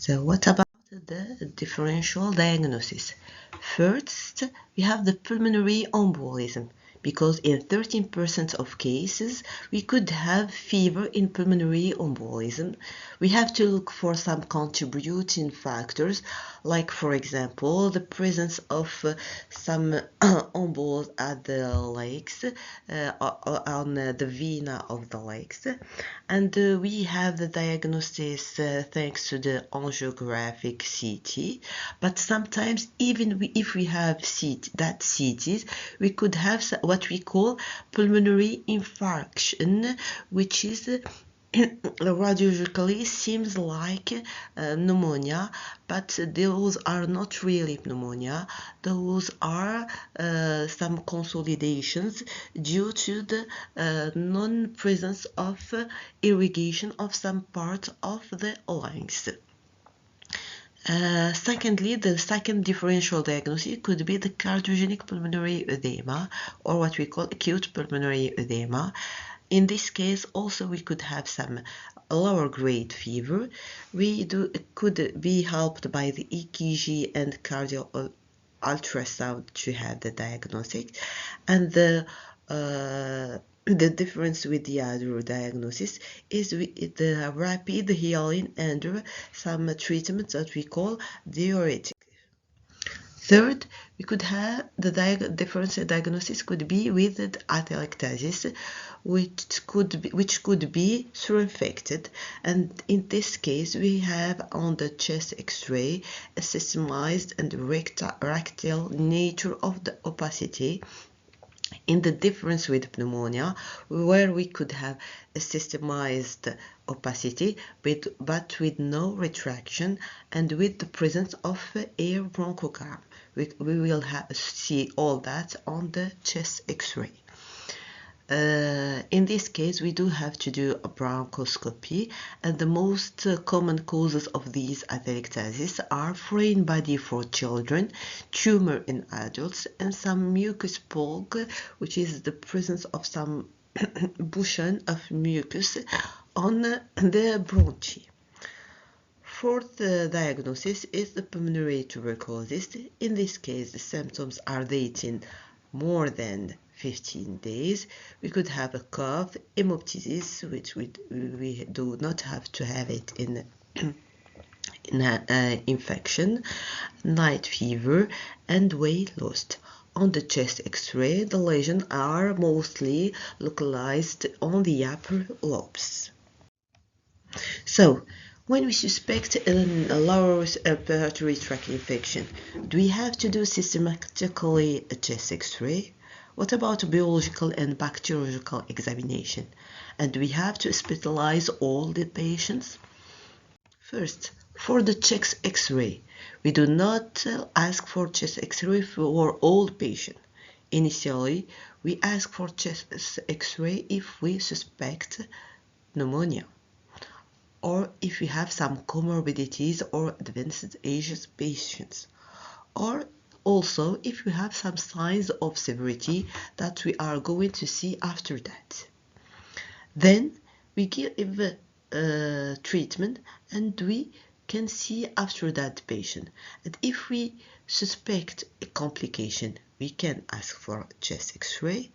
So what about the differential diagnosis? First, we have the pulmonary embolism, because in 13% of cases we could have fever in pulmonary embolism. We have to look for some contributing factors, like for example the presence of some embols at the legs, on the vena of the legs, and we have the diagnosis thanks to the angiographic CT. But sometimes even if we have CTs, we could have what we call pulmonary infarction, which is radiologically seems like pneumonia, but those are not really pneumonia. Those are some consolidations due to the non-presence of irrigation of some part of the lungs. Secondly, the second differential diagnosis could be the cardiogenic pulmonary edema, or what we call acute pulmonary edema. In this case, also we could have some lower grade fever. Could be helped by the EKG and cardio ultrasound to have the diagnosis, and the difference with the other diagnosis is the rapid healing under some treatments that we call diuretic. Third, we could have the differential diagnosis could be with the atelectasis, which could be through-infected, and in this case we have on the chest X-ray a systemized and rectal nature of the opacity, in the difference with pneumonia, where we could have a systemized opacity but with no retraction and with the presence of air bronchogram. We will see all that on the chest X-ray. In this case, we do have to do a bronchoscopy, and the most common causes of these atelectasis are foreign body for children, tumor in adults, and some mucus plug, which is the presence of some bushing of mucus on the bronchi. Fourth diagnosis is the pulmonary tuberculosis. In this case, the symptoms are dating more than 15 days. We could have a cough, hemoptysis, which we do not have to have it in infection, night fever, and weight loss. On the chest X-ray, the lesions are mostly localized on the upper lobes. So, when we suspect a lower respiratory tract infection, do we have to do systematically a chest X-ray? What about biological and bacteriological examination? And do we have to hospitalize all the patients? First, for the chest X-ray, we do not ask for chest X-ray for all patients. Initially, we ask for chest X-ray if we suspect pneumonia, or if we have some comorbidities or advanced age patients, or also if we have some signs of severity that we are going to see after that. Then we give treatment, and we can see after that patient. And if we suspect a complication, we can ask for a chest X-ray.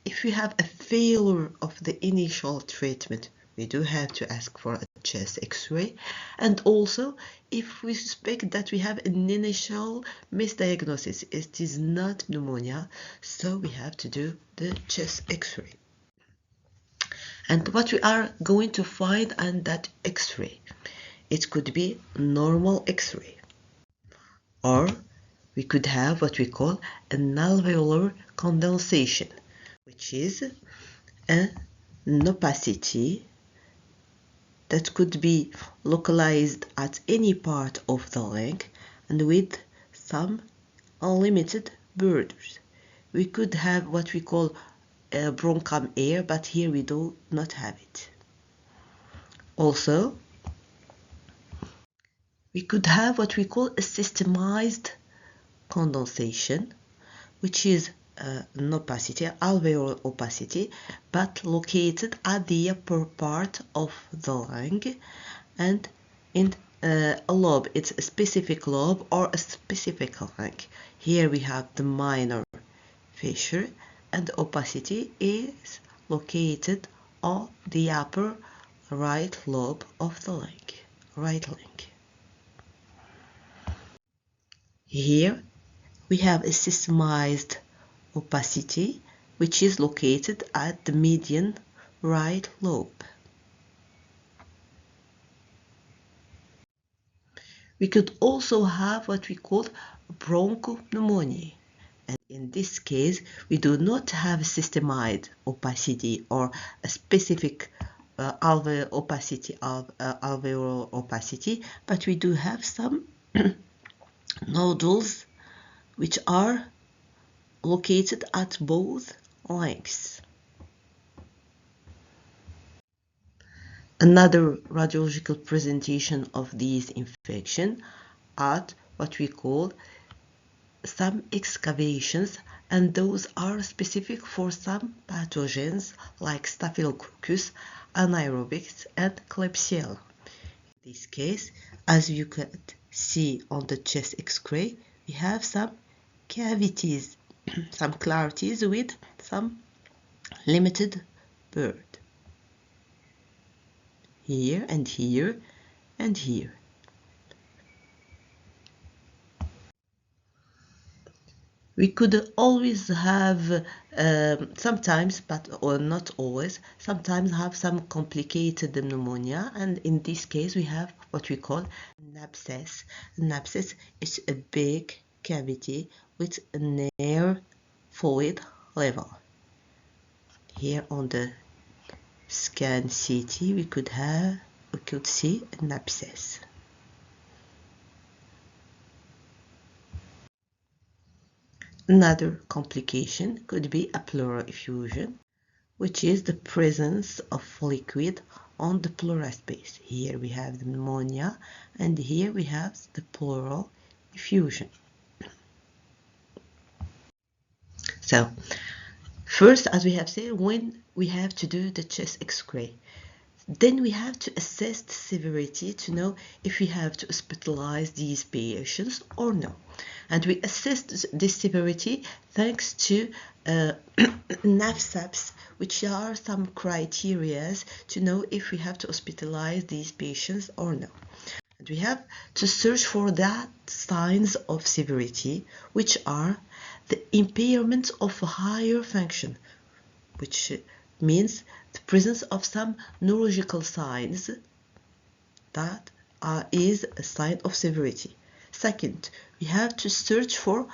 If we have a failure of the initial treatment, we do have to ask for a chest X-ray. And also, if we suspect that we have an initial misdiagnosis, it is not pneumonia, so we have to do the chest X-ray. And what we are going to find on that X-ray, it could be normal X-ray, or we could have what we call an alveolar condensation, which is an opacity that could be localized at any part of the lung and with some unlimited borders. We could have what we call bronchum air, but here we do not have it. Also, we could have what we call a systemized condensation, which is an opacity, alveolar opacity, but located at the upper part of the lung and in a lobe, it's a specific lobe or a specific link. Here we have the minor fissure, and the opacity is located on the upper right lobe of the link, right link. Here we have a systemized opacity, which is located at the median right lobe. We could also have what we call bronchopneumonia. And in this case, we do not have a systemized opacity or a specific alveolar opacity, but we do have some nodules which are located at both lengths. Another radiological presentation of these infections are what we call some excavations, and those are specific for some pathogens like Staphylococcus, anaerobics, and Klebsiella. In this case, as you could see on the chest X-ray, we have some cavities, some clarities with some limited bird. Here and here and here. We could always have sometimes, but or not always, sometimes have some complicated pneumonia, and in this case we have what we call an abscess. An abscess is a big cavity with an air fluid level. Here on the scan CT we could see an abscess. Another complication could be a pleural effusion, which is the presence of liquid on the pleural space. Here we have the pneumonia, and here we have the pleural effusion. So, first, as we have said, when we have to do the chest X-ray, then we have to assess the severity to know if we have to hospitalize these patients or no. And we assess this severity thanks to NAFSAPs, which are some criteria to know if we have to hospitalize these patients or no. And we have to search for that signs of severity, which are the impairment of higher function, which means the presence of some neurological signs that is a sign of severity. Second, we have to search for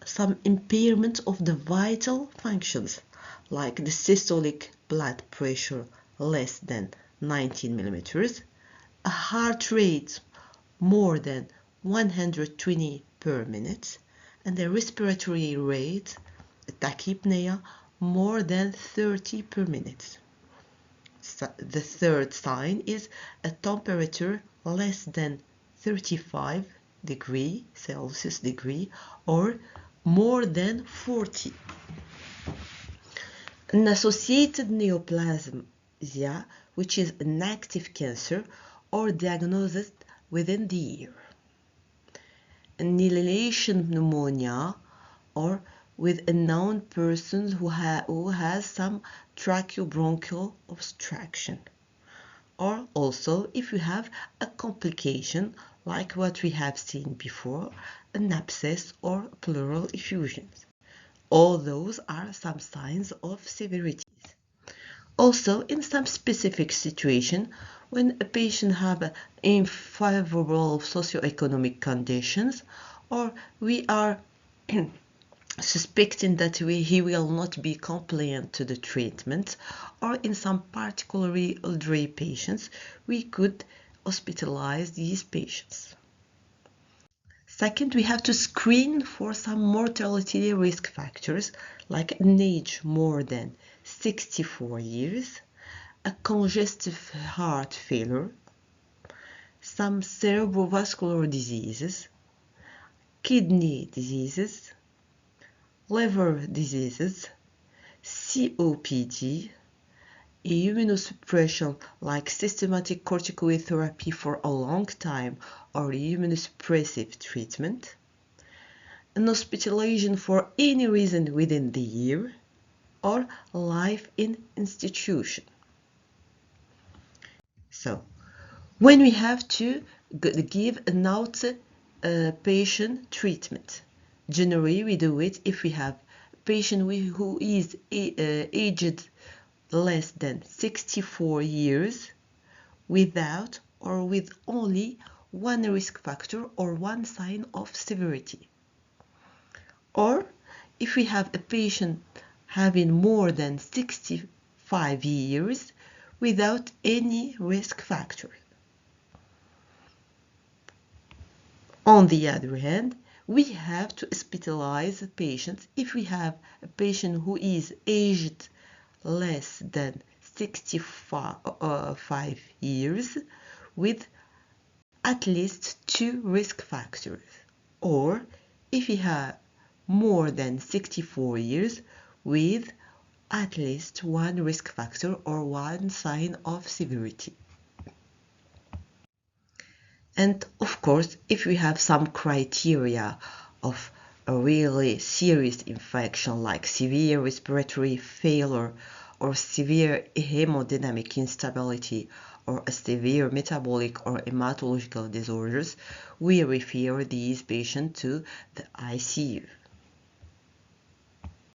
some impairment of the vital functions, like the systolic blood pressure less than 19 millimeters, a heart rate more than 120 per minute, and a respiratory rate, a tachypnea, more than 30 per minute. The third sign is a temperature less than 35 degrees Celsius or more than 40. An associated neoplasm, which is an active cancer or diagnosed within the year. Inhalation pneumonia, or with a known person who has some tracheobronchial obstruction. Or also if you have a complication like what we have seen before, an abscess or pleural effusions. All those are some signs of severities. Also, in some specific situation, when a patient have unfavorable socioeconomic conditions, or we are suspecting that he will not be compliant to the treatment, or in some particularly elderly patients, we could hospitalize these patients. Second, we have to screen for some mortality risk factors like an age more than 64 years, a congestive heart failure, some cerebrovascular diseases, kidney diseases, liver diseases, COPD, immunosuppression like systematic corticoid therapy for a long time or immunosuppressive treatment, an hospitalization for any reason within the year, or life in institution. So, when we have to give an outpatient treatment, generally we do it if we have a patient who is aged less than 64 years without or with only one risk factor or one sign of severity. Or if we have a patient having more than 65 years without any risk factor. On the other hand, we have to hospitalize patients if we have a patient who is aged less than 65 years with at least 2 risk factors, or if we have more than 64 years with at least one risk factor or one sign of severity. And of course, if we have some criteria of a really serious infection like severe respiratory failure or severe hemodynamic instability or a severe metabolic or hematological disorders, we refer these patients to the ICU.